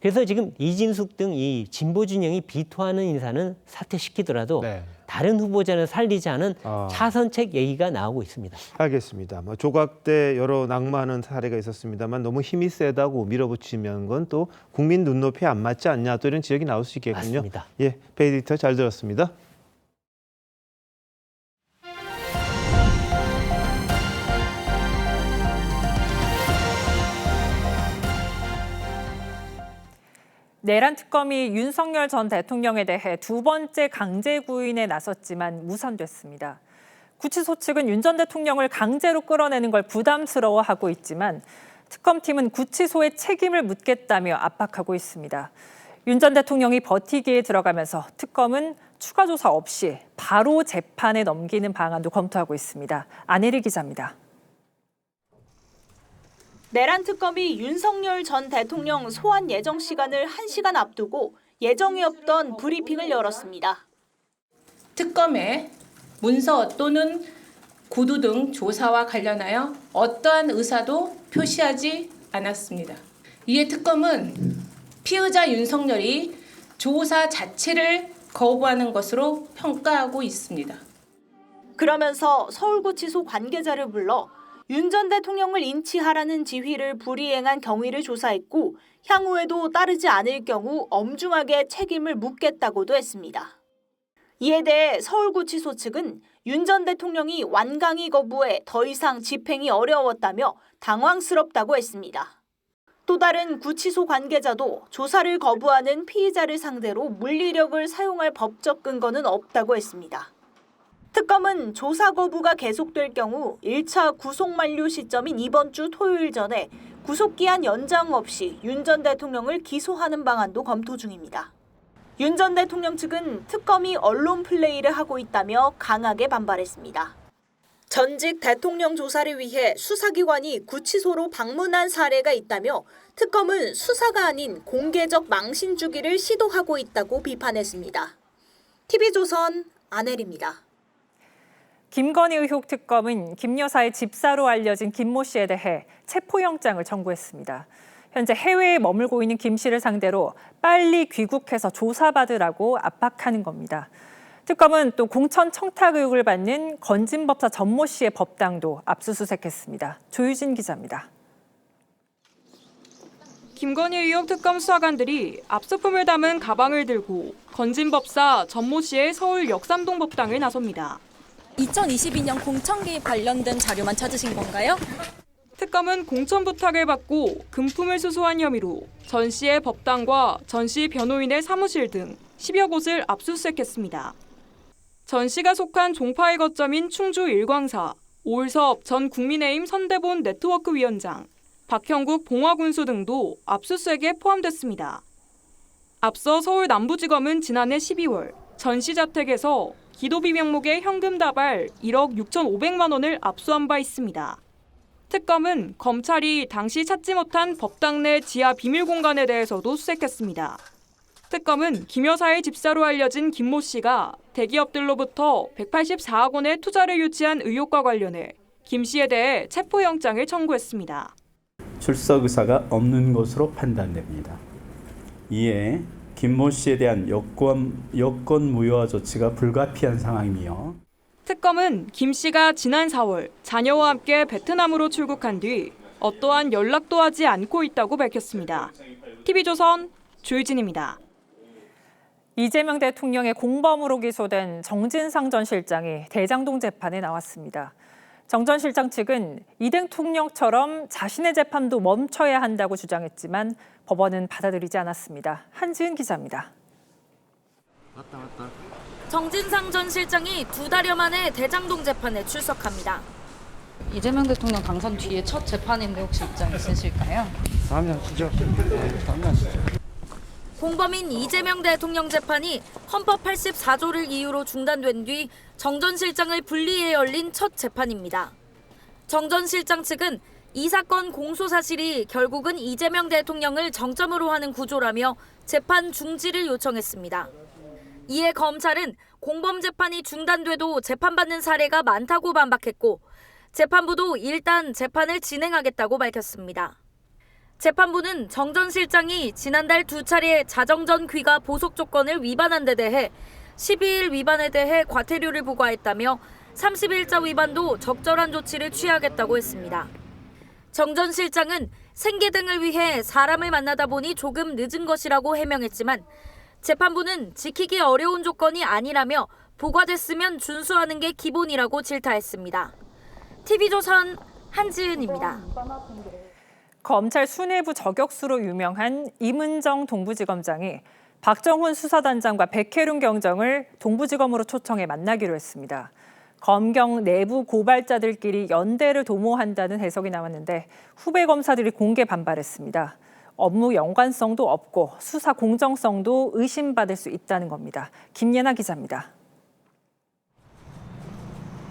그래서 지금 이진숙 등 이 진보 진영이 비토하는 인사는 사퇴시키더라도 네. 다른 후보자는 살리지 않은 차선책 얘기가 나오고 있습니다. 알겠습니다. 뭐 조각 때 여러 낙마하는 사례가 있었습니다만 너무 힘이 세다고 밀어붙이면 건 또 국민 눈높이에 안 맞지 않냐 또 이런 지적이 나올 수 있겠군요. 맞습니다. 예, 배 에디터 잘 들었습니다. 내란 특검이 윤석열 전 대통령에 대해 두 번째 강제 구인에 나섰지만 무산됐습니다. 구치소 측은 윤 전 대통령을 강제로 끌어내는 걸 부담스러워하고 있지만 특검팀은 구치소의 책임을 묻겠다며 압박하고 있습니다. 윤 전 대통령이 버티기에 들어가면서 특검은 추가 조사 없이 바로 재판에 넘기는 방안도 검토하고 있습니다. 안혜리 기자입니다. 내란 특검이 윤석열 전 대통령 소환 예정 시간을 1시간 앞두고 예정이 없던 브리핑을 열었습니다. 특검에 문서 또는 구두 등 조사와 관련하여 어떠한 의사도 표시하지 않았습니다. 이에 특검은 피의자 윤석열이 조사 자체를 거부하는 것으로 평가하고 있습니다. 그러면서 서울구치소 관계자를 불러 윤 전 대통령을 인치하라는 지휘를 불이행한 경위를 조사했고 향후에도 따르지 않을 경우 엄중하게 책임을 묻겠다고도 했습니다. 이에 대해 서울구치소 측은 윤 전 대통령이 완강히 거부해 더 이상 집행이 어려웠다며 당황스럽다고 했습니다. 또 다른 구치소 관계자도 조사를 거부하는 피의자를 상대로 물리력을 사용할 법적 근거는 없다고 했습니다. 특검은 조사 거부가 계속될 경우 1차 구속 만료 시점인 이번 주 토요일 전에 구속기한 연장 없이 윤 전 대통령을 기소하는 방안도 검토 중입니다. 윤 전 대통령 측은 특검이 언론 플레이를 하고 있다며 강하게 반발했습니다. 전직 대통령 조사를 위해 수사기관이 구치소로 방문한 사례가 있다며 특검은 수사가 아닌 공개적 망신 주기를 시도하고 있다고 비판했습니다. TV조선 안혜리입니다. 김건희 의혹 특검은 김 여사의 집사로 알려진 김모 씨에 대해 체포영장을 청구했습니다. 현재 해외에 머물고 있는 김 씨를 상대로 빨리 귀국해서 조사받으라고 압박하는 겁니다. 특검은 또 공천 청탁 의혹을 받는 건진법사 전모 씨의 법당도 압수수색했습니다. 조유진 기자입니다. 김건희 의혹 특검 수사관들이 압수품을 담은 가방을 들고 건진법사 전모 씨의 서울 역삼동 법당을 나섭니다. 2022년 공천 개입 관련된 자료만 찾으신 건가요? 특검은 공천 부탁을 받고 금품을 수수한 혐의로 전 씨의 법당과 전 씨 변호인의 사무실 등 10여 곳을 압수수색했습니다. 전 씨가 속한 종파의 거점인 충주 일광사, 오을섭 전 국민의힘 선대본 네트워크 위원장, 박형국 봉화군수 등도 압수수색에 포함됐습니다. 앞서 서울 남부지검은 지난해 12월 전 씨 자택에서 기도비 명목의 현금 다발 1억 6,500만 원을 압수한 바 있습니다. 특검은 검찰이 당시 찾지 못한 법당 내 지하 비밀 공간에 대해서도 수색했습니다. 특검은 김 여사의 집사로 알려진 김모 씨가 대기업들로부터 184억 원의 투자를 유치한 의혹과 관련해 김 씨에 대해 체포영장을 청구했습니다. 출석 의사가 없는 것으로 판단됩니다. 이에 김모 씨에 대한 여권 무효화 조치가 불가피한 상황이며 특검은 김 씨가 지난 4월 자녀와 함께 베트남으로 출국한 뒤 어떠한 연락도 하지 않고 있다고 밝혔습니다. TV조선 조유진입니다. 이재명 대통령의 공범으로 기소된 정진상 전 실장이 대장동 재판에 나왔습니다. 정 전 실장 측은 이 대통령처럼 자신의 재판도 멈춰야 한다고 주장했지만 법원은 받아들이지 않았습니다. 한지은 기자입니다. 정진상 전 실장이 2달여 만에 대장동 재판에 출석합니다. 이재명 대통령 당선 뒤에 첫 재판인데 혹시 입장 있으실까요? 당연하시죠. 공범인 이재명 대통령 재판이 헌법 84조를 이유로 중단된 뒤 정 전 실장을 분리해 열린 첫 재판입니다. 정 전 실장 측은 이 사건 공소 사실이 결국은 이재명 대통령을 정점으로 하는 구조라며 재판 중지를 요청했습니다. 이에 검찰은 공범 재판이 중단돼도 재판받는 사례가 많다고 반박했고 재판부도 일단 재판을 진행하겠다고 밝혔습니다. 재판부는 정 전 실장이 지난달 2차례 자정전 귀가 보석 조건을 위반한 데 대해 12일 위반에 대해 과태료를 부과했다며 30일자 위반도 적절한 조치를 취하겠다고 했습니다. 정 전 실장은 생계 등을 위해 사람을 만나다 보니 조금 늦은 것이라고 해명했지만 재판부는 지키기 어려운 조건이 아니라며 부과됐으면 준수하는 게 기본이라고 질타했습니다. TV조선 한지은입니다. 검찰 수뇌부 저격수로 유명한 임은정 동부지검장이 박정훈 수사단장과 백혜룡 경정을 동부지검으로 초청해 만나기로 했습니다. 검경 내부 고발자들끼리 연대를 도모한다는 해석이 나왔는데 후배 검사들이 공개 반발했습니다. 업무 연관성도 없고 수사 공정성도 의심받을 수 있다는 겁니다. 김예나 기자입니다.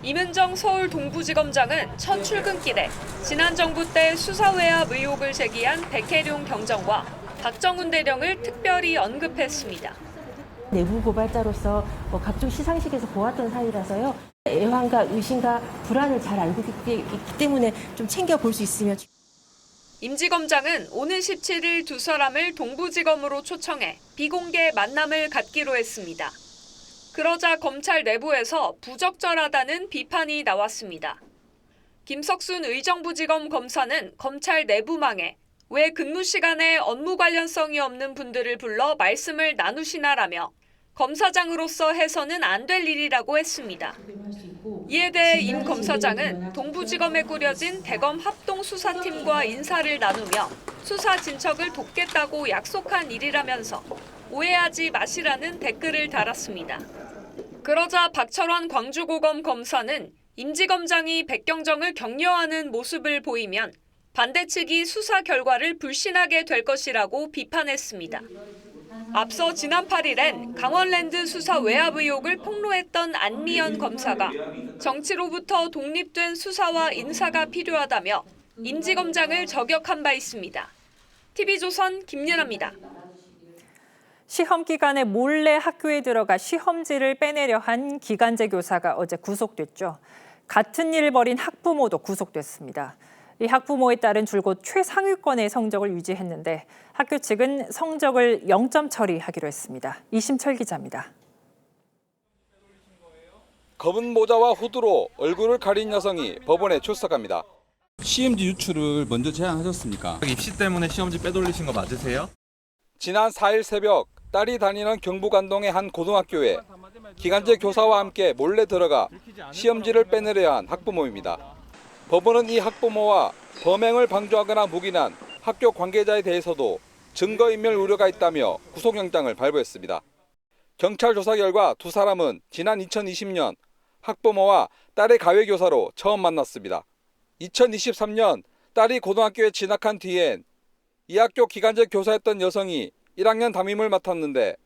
임은정 서울 동부지검장은 첫 출근길에 지난 정부 때 수사외압 의혹을 제기한 백혜룡 경정과 박정훈 대령을 특별히 언급했습니다. 내부 고발자로서 각종 시상식에서 보았던 사이라서요. 애환과 의심과 불안을 잘 알고 있기 때문에 좀 챙겨볼 수 있으면. 임 지검장은 오는 17일 두 사람을 동부지검으로 초청해 비공개 만남을 갖기로 했습니다. 그러자 검찰 내부에서 부적절하다는 비판이 나왔습니다. 김석순 의정부지검 검사는 검찰 내부망에 왜 근무 시간에 업무 관련성이 없는 분들을 불러 말씀을 나누시나라며 검사장으로서 해서는 안 될 일이라고 했습니다. 이에 대해 임 검사장은 동부지검에 꾸려진 대검 합동수사팀과 인사를 나누며 수사 진척을 돕겠다고 약속한 일이라면서 오해하지 마시라는 댓글을 달았습니다. 그러자 박철원 광주고검 검사는 임 지검장이 백경정을 격려하는 모습을 보이면 반대 측이 수사 결과를 불신하게 될 것이라고 비판했습니다. 앞서 지난 8일엔 강원랜드 수사 외압 의혹을 폭로했던 안미연 검사가 정치로부터 독립된 수사와 인사가 필요하다며 임 지검장을 저격한 바 있습니다. TV조선 김예나입니다. 시험 기간에 몰래 학교에 들어가 시험지를 빼내려 한 기간제 교사가 어제 구속됐죠. 같은 일을 벌인 학부모도 구속됐습니다. 이 학부모에 따른 줄곧 최상위권의 성적을 유지했는데 학교 측은 성적을 0점 처리하기로 했습니다. 이심철 기자입니다. 검은 모자와 후드로 얼굴을 가린 여성이 법원에 출석합니다. 시험지 유출을 먼저 제안하셨습니까? 입시 때문에 시험지 빼돌리신 거 맞으세요? 지난 4일 새벽 딸이 다니는 경북 안동의 한 고등학교에 기간제 교사와 함께 몰래 들어가 시험지를 빼내려야 한 학부모입니다. 법원은 이 학부모와 범행을 방조하거나 묵인한 학교 관계자에 대해서도 증거인멸 우려가 있다며 구속영장을 발부했습니다. 경찰 조사 결과 두 사람은 지난 2020년 학부모와 딸의 가외교사로 처음 만났습니다. 2023년 딸이 고등학교에 진학한 뒤엔 이 학교 기간제 교사였던 여성이 1학년 담임을 맡았는데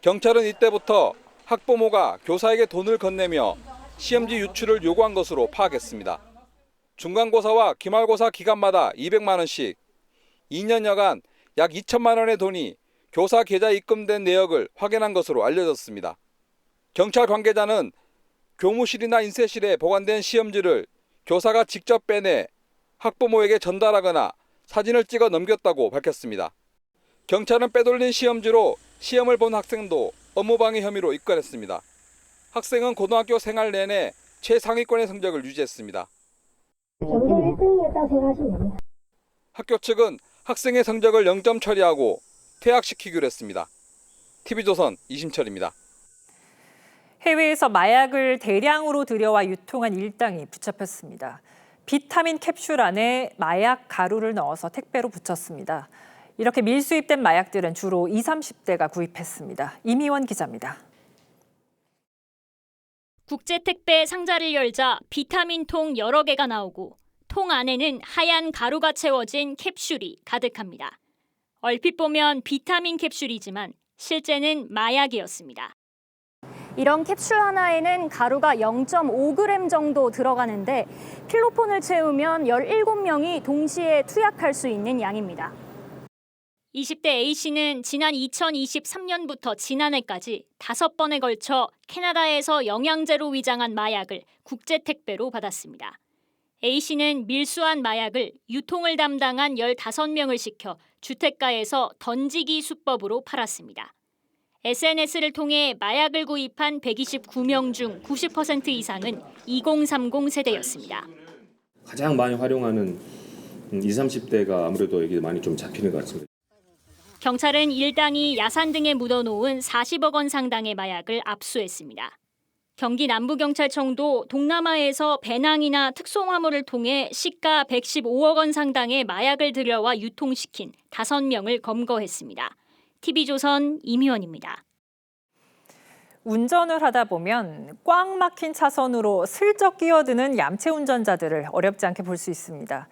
경찰은 이때부터 학부모가 교사에게 돈을 건네며 시험지 유출을 요구한 것으로 파악했습니다. 중간고사와 기말고사 기간마다 200만 원씩 2년여간 약 2천만 원의 돈이 교사 계좌에 입금된 내역을 확인한 것으로 알려졌습니다. 경찰 관계자는 교무실이나 인쇄실에 보관된 시험지를 교사가 직접 빼내 학부모에게 전달하거나 사진을 찍어 넘겼다고 밝혔습니다. 경찰은 빼돌린 시험지로 시험을 본 학생도 업무방해 혐의로 입건했습니다. 학생은 고등학교 생활 내내 최상위권의 성적을 유지했습니다. 학교 측은 학생의 성적을 0점 처리하고 퇴학시키기로 했습니다. TV조선 이심철입니다. 해외에서 마약을 대량으로 들여와 유통한 일당이 붙잡혔습니다. 비타민 캡슐 안에 마약 가루를 넣어서 택배로 붙였습니다. 이렇게 밀수입된 마약들은 주로 20, 30대가 구입했습니다. 이미원 기자입니다. 국제택배 상자를 열자 비타민 통 여러 개가 나오고 통 안에는 하얀 가루가 채워진 캡슐이 가득합니다. 얼핏 보면 비타민 캡슐이지만 실제는 마약이었습니다. 이런 캡슐 하나에는 가루가 0.5g 정도 들어가는데 필로폰을 채우면 17명이 동시에 투약할 수 있는 양입니다. 20대 A씨는 지난 2023년부터 지난해까지 5번에 걸쳐 캐나다에서 영양제로 위장한 마약을 국제택배로 받았습니다. A씨는 밀수한 마약을 유통을 담당한 15명을 시켜 주택가에서 던지기 수법으로 팔았습니다. SNS를 통해 마약을 구입한 129명 중 90% 이상은 2030 세대였습니다. 가장 많이 활용하는 20, 30대가 아무래도 여기 많이 좀 잡히는 것 같습니다. 경찰은 일당이 야산 등에 묻어놓은 40억 원 상당의 마약을 압수했습니다. 경기 남부경찰청도 동남아에서 배낭이나 특송화물을 통해 시가 115억 원 상당의 마약을 들여와 유통시킨 5명을 검거했습니다. TV조선 이미원입니다. 운전을 하다 보면 꽉 막힌 차선으로 슬쩍 끼어드는 얌체 운전자들을 어렵지 않게 볼 수 있습니다.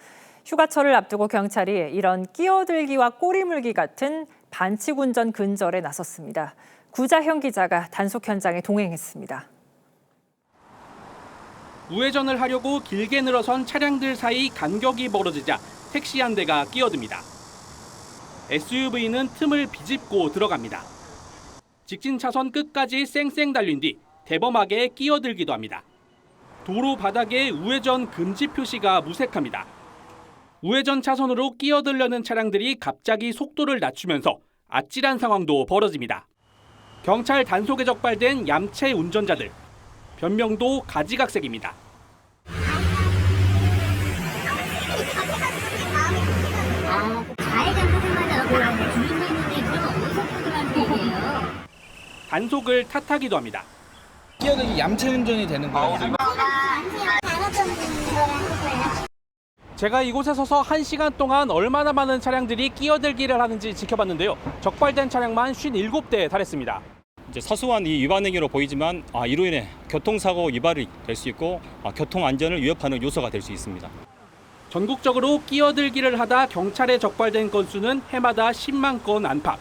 휴가철을 앞두고 경찰이 이런 끼어들기와 꼬리물기 같은 반칙 운전 근절에 나섰습니다. 구자형 기자가 단속 현장에 동행했습니다. 우회전을 하려고 길게 늘어선 차량들 사이 간격이 벌어지자 택시 한 대가 끼어듭니다. SUV는 틈을 비집고 들어갑니다. 직진 차선 끝까지 쌩쌩 달린 뒤 대범하게 끼어들기도 합니다. 도로 바닥에 우회전 금지 표시가 무색합니다. 우회전 차선으로 끼어들려는 차량들이 갑자기 속도를 낮추면서 아찔한 상황도 벌어집니다. 경찰 단속에 적발된 얌체 운전자들. 변명도 가지각색입니다. 단속을 탓하기도 합니다. 끼어들기 얌체 운전이 되는 거예요. 제가 이곳에 서서 1시간 동안 얼마나 많은 차량들이 끼어들기를 하는지 지켜봤는데요. 적발된 차량만 57대에 달했습니다. 이제 사소한 이 위반 행위로 보이지만 이로 인해 교통사고 위발이 될 수 있고 교통 안전을 위협하는 요소가 될 수 있습니다. 전국적으로 끼어들기를 하다 경찰에 적발된 건수는 해마다 10만 건 안팎.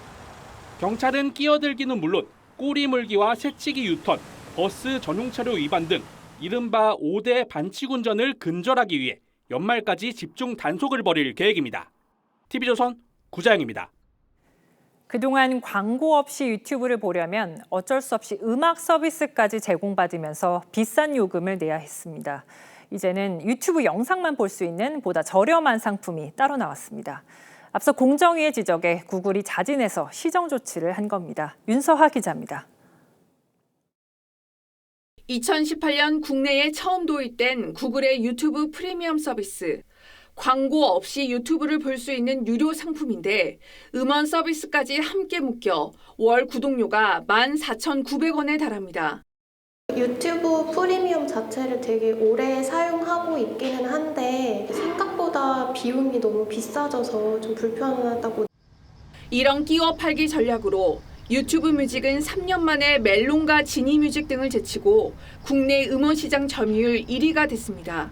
경찰은 끼어들기는 물론 꼬리물기와 새치기 유턴, 버스 전용차로 위반 등 이른바 5대 반칙 운전을 근절하기 위해 연말까지 집중 단속을 벌일 계획입니다. TV조선 구자영입니다. 그동안 광고 없이 유튜브를 보려면 어쩔 수 없이 음악 서비스까지 제공받으면서 비싼 요금을 내야 했습니다. 이제는 유튜브 영상만 볼 수 있는 보다 저렴한 상품이 따로 나왔습니다. 앞서 공정위의 지적에 구글이 자진해서 시정 조치를 한 겁니다. 윤서하 기자입니다. 2018년 국내에 처음 도입된 구글의 유튜브 프리미엄 서비스. 광고 없이 유튜브를 볼 수 있는 유료 상품인데 음원 서비스까지 함께 묶여 월 구독료가 14,900원에 달합니다. 유튜브 프리미엄 자체를 되게 오래 사용하고 있기는 한데 생각보다 비용이 너무 비싸져서 좀 불편하다고. 이런 끼워 팔기 전략으로 유튜브 뮤직은 3년 만에 멜론과 지니뮤직 등을 제치고 국내 음원 시장 점유율 1위가 됐습니다.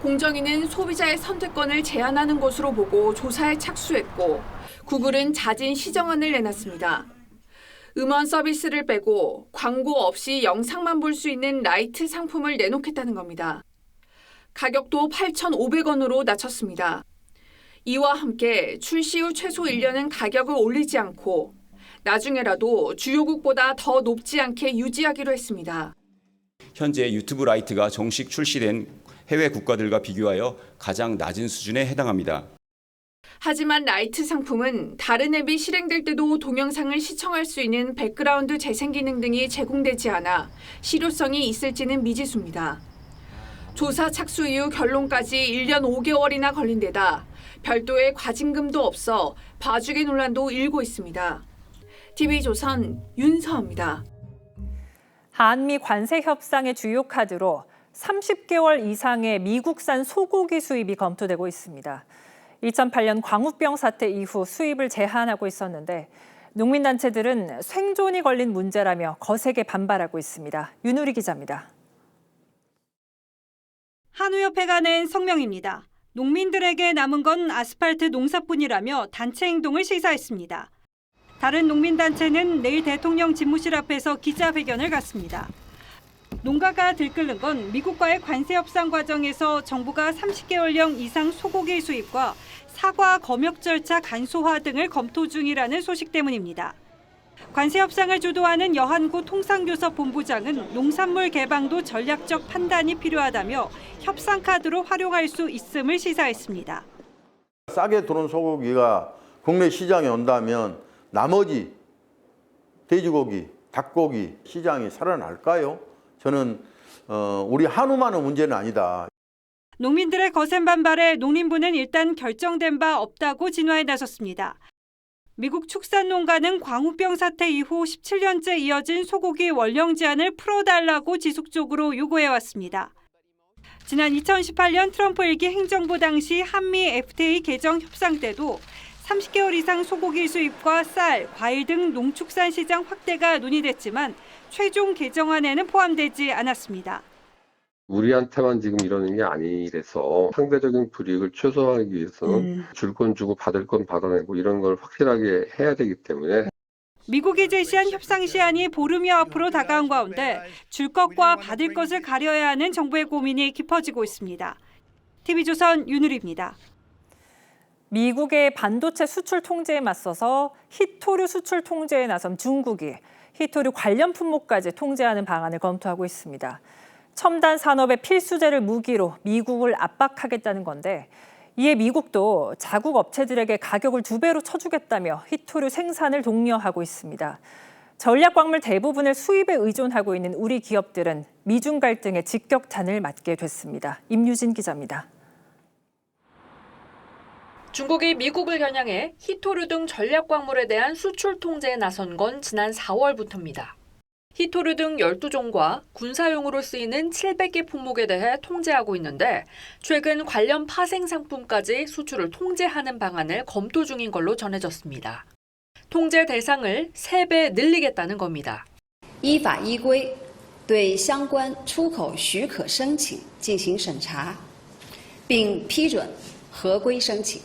공정위는 소비자의 선택권을 제한하는 것으로 보고 조사에 착수했고 구글은 잦은 시정안을 내놨습니다. 음원 서비스를 빼고 광고 없이 영상만 볼 수 있는 라이트 상품을 내놓겠다는 겁니다. 가격도 8,500원으로 낮췄습니다. 이와 함께 출시 후 최소 1년은 가격을 올리지 않고 나중에라도 주요국보다 더 높지 않게 유지하기로 했습니다. 현재 유튜브 라이트가 정식 출시된 해외 국가들과 비교하여 가장 낮은 수준에 해당합니다. 하지만 라이트 상품은 다른 앱이 실행될 때도 동영상을 시청할 수 있는 백그라운드 재생 기능 등이 제공되지 않아 실효성이 있을지는 미지수입니다. 조사 착수 이후 결론까지 1년 5개월이나 걸린 데다 별도의 과징금도 없어 봐주기 논란도 일고 있습니다. TV조선 윤서입니다. 한미 관세 협상의 주요 카드로 30개월 이상의 미국산 소고기 수입이 검토되고 있습니다. 2008년 광우병 사태 이후 수입을 제한하고 있었는데 농민단체들은 생존이 걸린 문제라며 거세게 반발하고 있습니다. 윤우리 기자입니다. 한우협회가 낸 성명입니다. 농민들에게 남은 건 아스팔트 농사뿐이라며 단체 행동을 시사했습니다. 다른 농민단체는 내일 대통령 집무실 앞에서 기자회견을 갖습니다. 농가가 들끓는 건 미국과의 관세 협상 과정에서 정부가 30개월령 이상 소고기 수입과 사과 검역 절차 간소화 등을 검토 중이라는 소식 때문입니다. 관세 협상을 주도하는 여한구 통상교섭 본부장은 농산물 개방도 전략적 판단이 필요하다며 협상 카드로 활용할 수 있음을 시사했습니다. 싸게 들어온 소고기가 국내 시장에 온다면 나머지 돼지고기, 닭고기 시장이 살아날까요? 저는 우리 한우만의 문제는 아니다. 농민들의 거센 반발에 농림부는 일단 결정된 바 없다고 진화에 나섰습니다. 미국 축산농가는 광우병 사태 이후 17년째 이어진 소고기 원령 제한을 풀어달라고 지속적으로 요구해왔습니다. 지난 2018년 트럼프 1기 행정부 당시 한미 FTA 개정 협상 때도 30개월 이상 소고기 수입과 쌀, 과일 등 농축산 시장 확대가 논의됐지만 최종 개정안에는 포함되지 않았습니다. 우리한테만 지금 이러는 게 아니라서 상대적인 불이익을 최소화하기 위해서는 줄 건 주고 받을 건 받아내고 이런 걸 확실하게 해야 되기 때문에 미국이 제시한 협상 시한이 보름여 앞으로 다가온 가운데 줄 것과 받을 것을 가려야 하는 정부의 고민이 깊어지고 있습니다. TV조선 윤우리입니다. 미국의 반도체 수출 통제에 맞서서 히토류 수출 통제에 나선 중국이 히토류 관련 품목까지 통제하는 방안을 검토하고 있습니다. 첨단 산업의 필수재를 무기로 미국을 압박하겠다는 건데 이에 미국도 자국 업체들에게 가격을 2배로 쳐주겠다며 히토류 생산을 독려하고 있습니다. 전략광물 대부분을 수입에 의존하고 있는 우리 기업들은 미중 갈등의 직격탄을 맞게 됐습니다. 임유진 기자입니다. 중국이 미국을 겨냥해 히토류 등 전략광물에 대한 수출 통제에 나선 건 지난 4월부터입니다. 히토류 등 12종과 군사용으로 쓰이는 700개 품목에 대해 통제하고 있는데 최근 관련 파생 상품까지 수출을 통제하는 방안을 검토 중인 걸로 전해졌습니다. 통제 대상을 3배 늘리겠다는 겁니다. 依法依规对相关出口许可申请进行审查，并批准合规申请。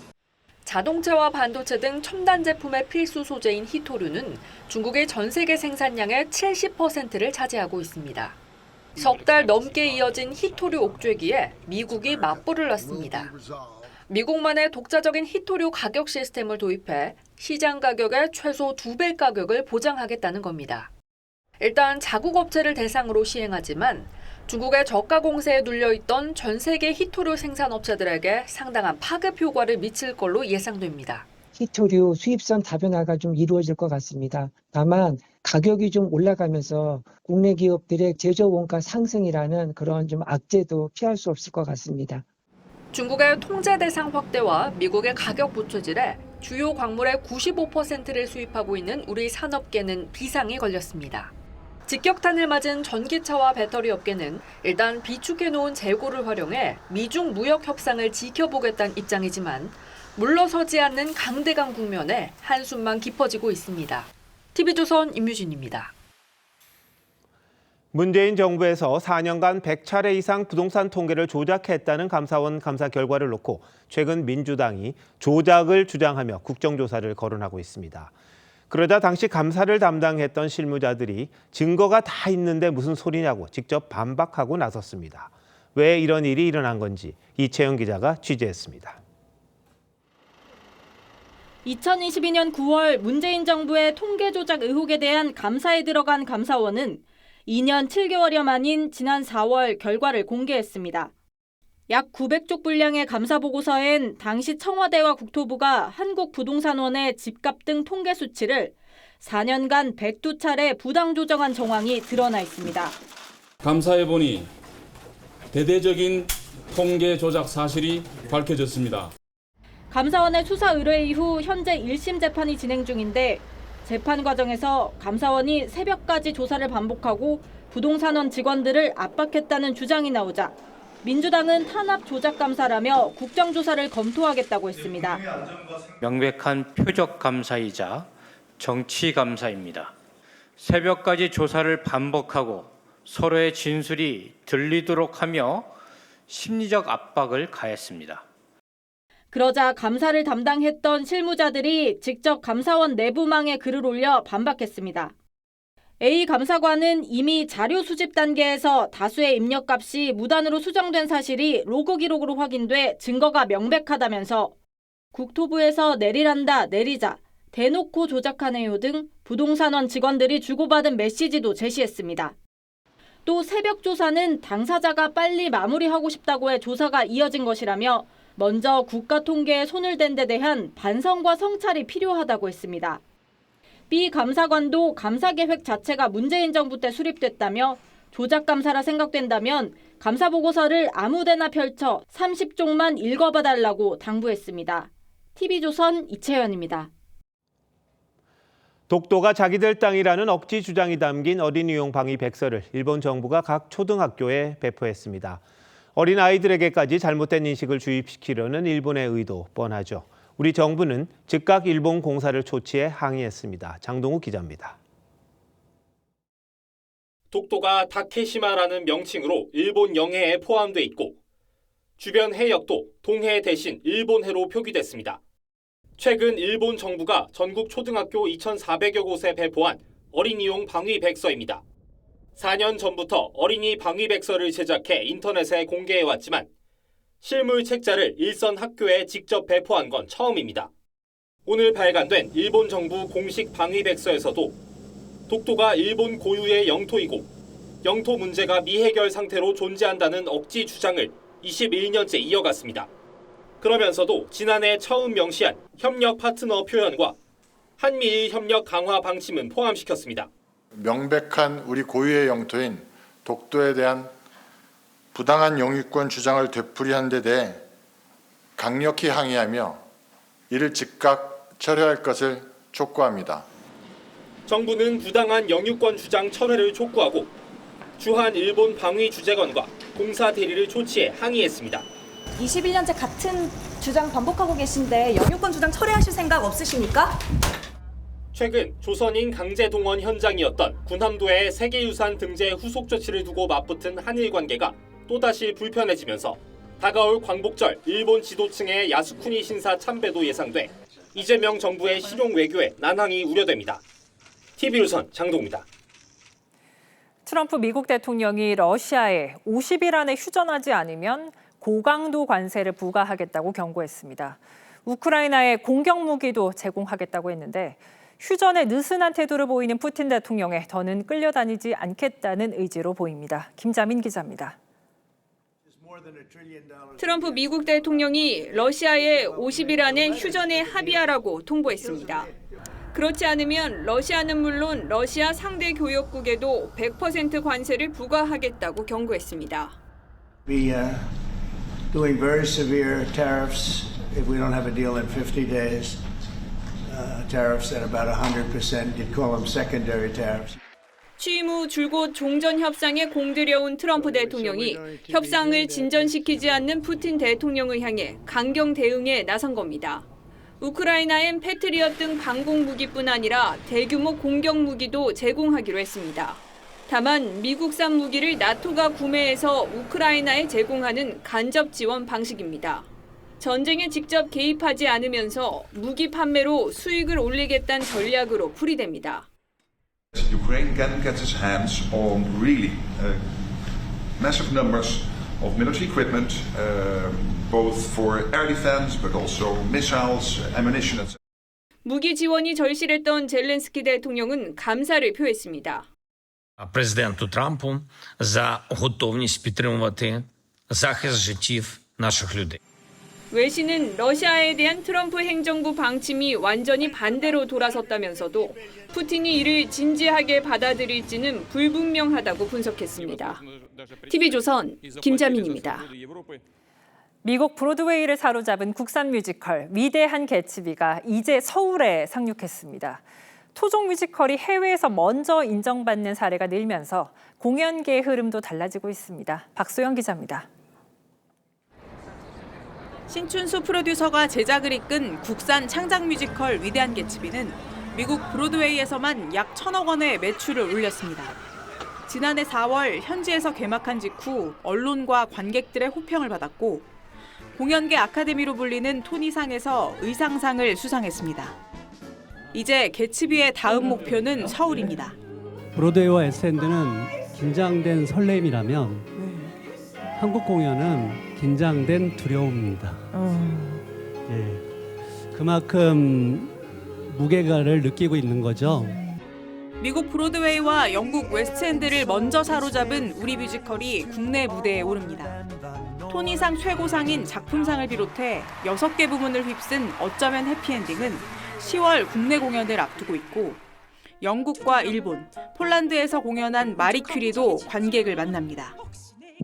자동차와 반도체 등 첨단 제품의 필수 소재인 히토류는 중국의 전 세계 생산량의 70%를 차지하고 있습니다. 석 달 넘게 이어진 히토류 옥죄기에 미국이 맞불을 놨습니다. 미국만의 독자적인 히토류 가격 시스템을 도입해 시장 가격의 최소 2배 가격을 보장하겠다는 겁니다. 일단 자국 업체를 대상으로 시행하지만 중국의 저가 공세에 눌려있던 전 세계 히토류 생산업체들에게 상당한 파급 효과를 미칠 걸로 예상됩니다. 히토류 수입선 다변화가 좀 이루어질 것 같습니다. 다만 가격이 좀 올라가면서 국내 기업들의 제조 원가 상승이라는 그런 좀 악재도 피할 수 없을 것 같습니다. 중국의 통제 대상 확대와 미국의 가격 부채질에 주요 광물의 95%를 수입하고 있는 우리 산업계는 비상이 걸렸습니다. 직격탄을 맞은 전기차와 배터리 업계는 일단 비축해놓은 재고를 활용해 미중 무역 협상을 지켜보겠다는 입장이지만 물러서지 않는 강대강 국면에 한숨만 깊어지고 있습니다. TV조선 임유진입니다. 문재인 정부에서 4년간 100차례 이상 부동산 통계를 조작했다는 감사원 감사 결과를 놓고 최근 민주당이 조작을 주장하며 국정조사를 거론하고 있습니다. 그러자 당시 감사를 담당했던 실무자들이 증거가 다 있는데 무슨 소리냐고 직접 반박하고 나섰습니다. 왜 이런 일이 일어난 건지 이채영 기자가 취재했습니다. 2022년 9월 문재인 정부의 통계 조작 의혹에 대한 감사에 들어간 감사원은 2년 7개월여 만인 지난 4월 결과를 공개했습니다. 약 900쪽 분량의 감사 보고서엔 당시 청와대와 국토부가 한국부동산원의 집값 등 통계 수치를 4년간 102차례 부당 조정한 정황이 드러나 있습니다. 감사해보니 대대적인 통계 조작 사실이 밝혀졌습니다. 감사원의 수사 의뢰 이후 현재 1심 재판이 진행 중인데 재판 과정에서 감사원이 새벽까지 조사를 반복하고 부동산원 직원들을 압박했다는 주장이 나오자 민주당은 탄압 조작 감사라며 국정조사를 검토하겠다고 했습니다. 명백한 표적 감사이자 정치 감사입니다. 새벽까지 조사를 반복하고 서로의 진술이 들리도록 하며 심리적 압박을 가했습니다. 그러자 감사를 담당했던 실무자들이 직접 감사원 내부망에 글을 올려 반박했습니다. A 감사관은 이미 자료 수집 단계에서 다수의 입력값이 무단으로 수정된 사실이 로그 기록으로 확인돼 증거가 명백하다면서 국토부에서 내리란다, 내리자, 대놓고 조작하네요 등 부동산원 직원들이 주고받은 메시지도 제시했습니다. 또 새벽 조사는 당사자가 빨리 마무리하고 싶다고 해 조사가 이어진 것이라며 먼저 국가 통계에 손을 댄 데 대한 반성과 성찰이 필요하다고 했습니다. B 감사관도 감사 계획 자체가 문재인 정부 때 수립됐다며 조작 감사라 생각된다면 감사 보고서를 아무데나 펼쳐 30쪽만 읽어봐달라고 당부했습니다. TV조선 이채연입니다. 독도가 자기들 땅이라는 억지 주장이 담긴 어린이용 방위 백서를 일본 정부가 각 초등학교에 배포했습니다. 어린아이들에게까지 잘못된 인식을 주입시키려는 일본의 의도 뻔하죠. 우리 정부는 즉각 일본 공사를 초치해 항의했습니다. 장동우 기자입니다. 독도가 다케시마라는 명칭으로 일본 영해에 포함돼 있고 주변 해역도 동해 대신 일본해로 표기됐습니다. 최근 일본 정부가 전국 초등학교 2,400여 곳에 배포한 어린이용 방위 백서입니다. 4년 전부터 어린이 방위 백서를 제작해 인터넷에 공개해왔지만 실물 책자를 일선 학교에 직접 배포한 건 처음입니다. 오늘 발간된 일본 정부 공식 방위 백서에서도 독도가 일본 고유의 영토이고 영토 문제가 미해결 상태로 존재한다는 억지 주장을 21년째 이어갔습니다. 그러면서도 지난해 처음 명시한 협력 파트너 표현과 한미일 협력 강화 방침은 포함시켰습니다. 명백한 우리 고유의 영토인 독도에 대한 부당한 영유권 주장을 되풀이한 데 대해 강력히 항의하며 이를 즉각 철회할 것을 촉구합니다. 정부는 부당한 영유권 주장 철회를 촉구하고 주한 일본 방위 주재관과 공사 대리를 초치해 항의했습니다. 21년째 같은 주장 반복하고 계신데 영유권 주장 철회하실 생각 없으십니까? 최근 조선인 강제 동원 현장이었던 군함도의 세계유산 등재 후속 조치를 두고 맞붙은 한일 관계가 또다시 불편해지면서 다가올 광복절 일본 지도층의 야스쿠니 신사 참배도 예상돼 이재명 정부의 실용 외교에 난항이 우려됩니다. TV조선 장동우입니다. 트럼프 미국 대통령이 러시아에 50일 안에 휴전하지 않으면 고강도 관세를 부과하겠다고 경고했습니다. 우크라이나에 공격 무기도 제공하겠다고 했는데 휴전에 느슨한 태도를 보이는 푸틴 대통령에 더는 끌려다니지 않겠다는 의지로 보입니다. 김자민 기자입니다. 트럼프 미국 대통령이 러시아에 50일 안에 휴전에 합의하라고 통보했습니다. 그렇지 않으면 러시아는 물론 러시아 상대 교역국에도 100% 관세를 부과하겠다고 경고했습니다. Be doing very severe tariffs if we don't have a deal in 50 days. Tariffs at about 100%. You'd call them secondary tariffs. 취임 후 줄곧 종전 협상에 공들여온 트럼프 대통령이 협상을 진전시키지 않는 푸틴 대통령을 향해 강경 대응에 나선 겁니다. 우크라이나엔 패트리엇 등 방공 무기뿐 아니라 대규모 공격 무기도 제공하기로 했습니다. 다만 미국산 무기를 나토가 구매해서 우크라이나에 제공하는 간접 지원 방식입니다. 전쟁에 직접 개입하지 않으면서 무기 판매로 수익을 올리겠다는 전략으로 풀이됩니다. Ukraine can get its hands on really massive numbers of military equipment, both for air defense, but also missiles, ammunition, etc. 무기 지원이 절실했던 젤렌스키 대통령은 감사를 표했습니다. Президенту Трампу за готовність підтримувати захист життів наших людей. 외신은 러시아에 대한 트럼프 행정부 방침이 완전히 반대로 돌아섰다면서도 푸틴이 이를 진지하게 받아들일지는 불분명하다고 분석했습니다. TV조선 김자민입니다. 미국 브로드웨이를 사로잡은 국산 뮤지컬 위대한 개츠비가 이제 서울에 상륙했습니다. 토종 뮤지컬이 해외에서 먼저 인정받는 사례가 늘면서 공연계의 흐름도 달라지고 있습니다. 박소영 기자입니다. 신춘수 프로듀서가 제작을 이끈 국산 창작 뮤지컬 위대한 개츠비는 미국 브로드웨이에서만 약 1,000억 원의 매출을 올렸습니다. 지난해 4월 현지에서 개막한 직후 언론과 관객들의 호평을 받았고 공연계 아카데미로 불리는 토니상에서 의상상을 수상했습니다. 이제 개츠비의 다음 목표는 서울입니다. 브로드웨이와 에스엔드는 긴장된 설렘이라면 한국 공연은 긴장된 두려움입니다. 그만큼 무게감을 느끼고 있는 거죠. 미국 브로드웨이와 영국 웨스트엔드를 먼저 사로잡은 우리 뮤지컬이 국내 무대에 오릅니다. 토니상 최고상인 작품상을 비롯해 6개 부문을 휩쓴 어쩌면 해피엔딩은 10월 국내 공연을 앞두고 있고 영국과 일본, 폴란드에서 공연한 마리 큐리도 관객을 만납니다.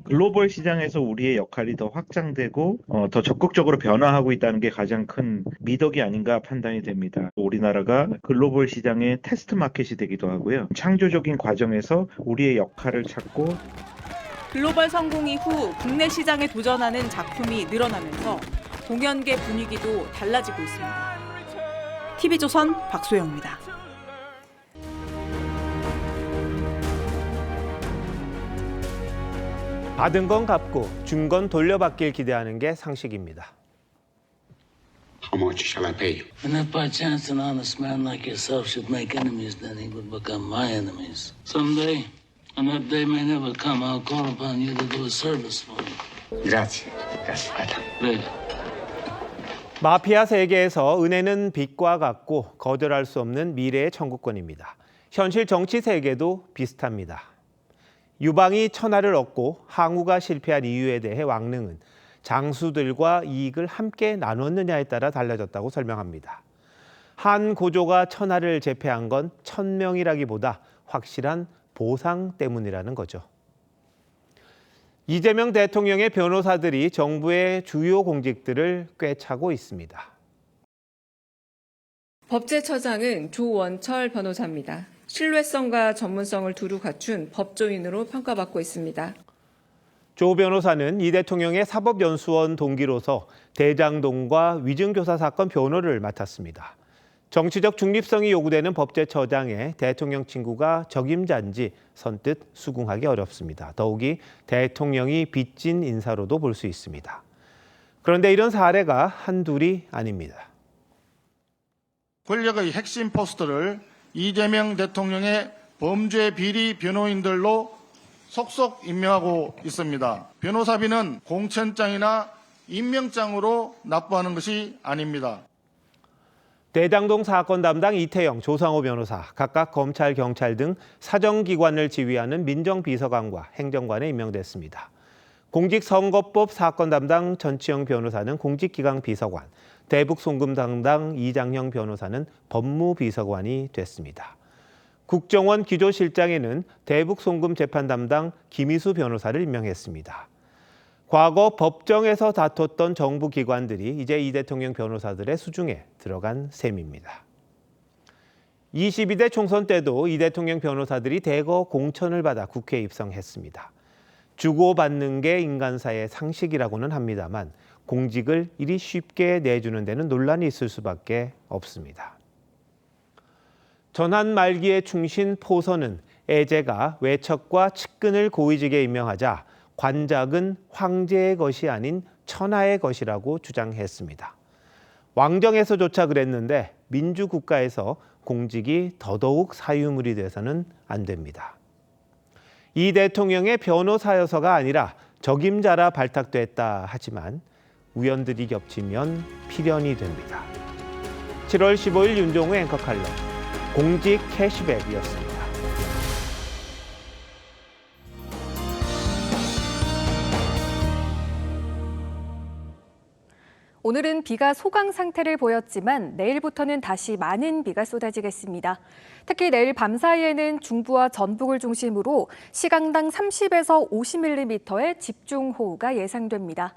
글로벌 시장에서 우리의 역할이 더 확장되고 더 적극적으로 변화하고 있다는 게 가장 큰 미덕이 아닌가 판단이 됩니다. 우리나라가 글로벌 시장의 테스트 마켓이 되기도 하고요. 창조적인 과정에서 우리의 역할을 찾고 글로벌 성공 이후 국내 시장에 도전하는 작품이 늘어나면서 공연계 분위기도 달라지고 있습니다. TV조선 박소영입니다. 받은 건 갚고 준 건 돌려받길 기대하는 게 상식입니다. How much shall I pay you? And if by chance an honest man like yourself should make enemies, then he would become my enemies. Someday, and that day may never come, I'll call upon you to do a service for me. Grazie. Grazie. Prego. 마피아 세계에서 은혜는 빛과 같고 거절할 수 없는 미래의 청구권입니다. 현실 정치 세계도 비슷합니다. 유방이 천하를 얻고 항우가 실패한 이유에 대해 왕릉은 장수들과 이익을 함께 나눴느냐에 따라 달라졌다고 설명합니다. 한 고조가 천하를 제패한 건 천명이라기보다 확실한 보상 때문이라는 거죠. 이재명 대통령의 변호사들이 정부의 주요 공직들을 꿰차고 있습니다. 법제처장은 조원철 변호사입니다. 신뢰성과 전문성을 두루 갖춘 법조인으로 평가받고 있습니다. 조 변호사는 이 대통령의 사법연수원 동기로서 대장동과 위증교사 사건 변호를 맡았습니다. 정치적 중립성이 요구되는 법제처장에 대통령 친구가 적임자인지 선뜻 수긍하기 어렵습니다. 더욱이 대통령이 빚진 인사로도 볼 수 있습니다. 그런데 이런 사례가 한둘이 아닙니다. 권력의 핵심 포스트를 이재명 대통령의 범죄 비리 변호인들로 속속 임명하고 있습니다. 변호사비는 공천장이나 임명장으로 납부하는 것이 아닙니다. 대장동 사건 담당 이태영, 조상호 변호사, 각각 검찰, 경찰 등 사정기관을 지휘하는 민정비서관과 행정관에 임명됐습니다. 공직선거법 사건 담당 전치영 변호사는 공직기강 비서관, 대북송금 담당 이장형 변호사는 법무비서관이 됐습니다. 국정원 기조실장에는 대북송금 재판 담당 김희수 변호사를 임명했습니다. 과거 법정에서 다퉜던 정부 기관들이 이제 이 대통령 변호사들의 수중에 들어간 셈입니다. 22대 총선 때도 이 대통령 변호사들이 대거 공천을 받아 국회에 입성했습니다. 주고받는 게 인간사의 상식이라고는 합니다만 공직을 이리 쉽게 내주는 데는 논란이 있을 수밖에 없습니다. 전한 말기의 충신 포선은 애제가 외척과 측근을 고위직에 임명하자 관작은 황제의 것이 아닌 천하의 것이라고 주장했습니다. 왕정에서조차 그랬는데 민주국가에서 공직이 더더욱 사유물이 돼서는 안 됩니다. 이 대통령의 변호사여서가 아니라 적임자라 발탁됐다 하지만 우연들이 겹치면 필연이 됩니다. 7월 15일 윤종우 앵커 칼럼 공직 캐시백이었습니다. 오늘은 비가 소강 상태를 보였지만 내일부터는 다시 많은 비가 쏟아지겠습니다. 특히 내일 밤사이에는 중부와 전북을 중심으로 시간당 30에서 50mm의 집중호우가 예상됩니다.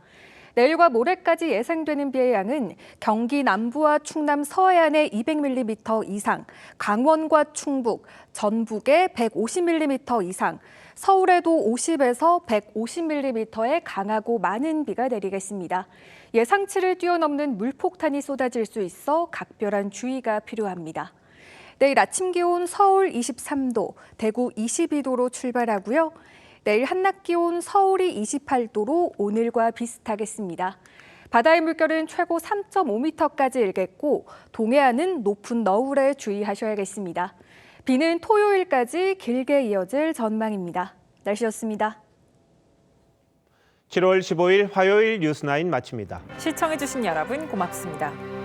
내일과 모레까지 예상되는 비의 양은 경기 남부와 충남 서해안에 200mm 이상, 강원과 충북, 전북에 150mm 이상, 서울에도 50에서 150mm의 강하고 많은 비가 내리겠습니다. 예상치를 뛰어넘는 물폭탄이 쏟아질 수 있어 각별한 주의가 필요합니다. 내일 아침 기온 서울 23도, 대구 22도로 출발하고요. 내일 한낮 기온 서울이 28도로 오늘과 비슷하겠습니다. 바다의 물결은 최고 3.5m까지 일겠고 동해안은 높은 너울에 주의하셔야겠습니다. 비는 토요일까지 길게 이어질 전망입니다. 날씨였습니다. 7월 15일 화요일 뉴스9 마칩니다. 시청해주신 여러분 고맙습니다.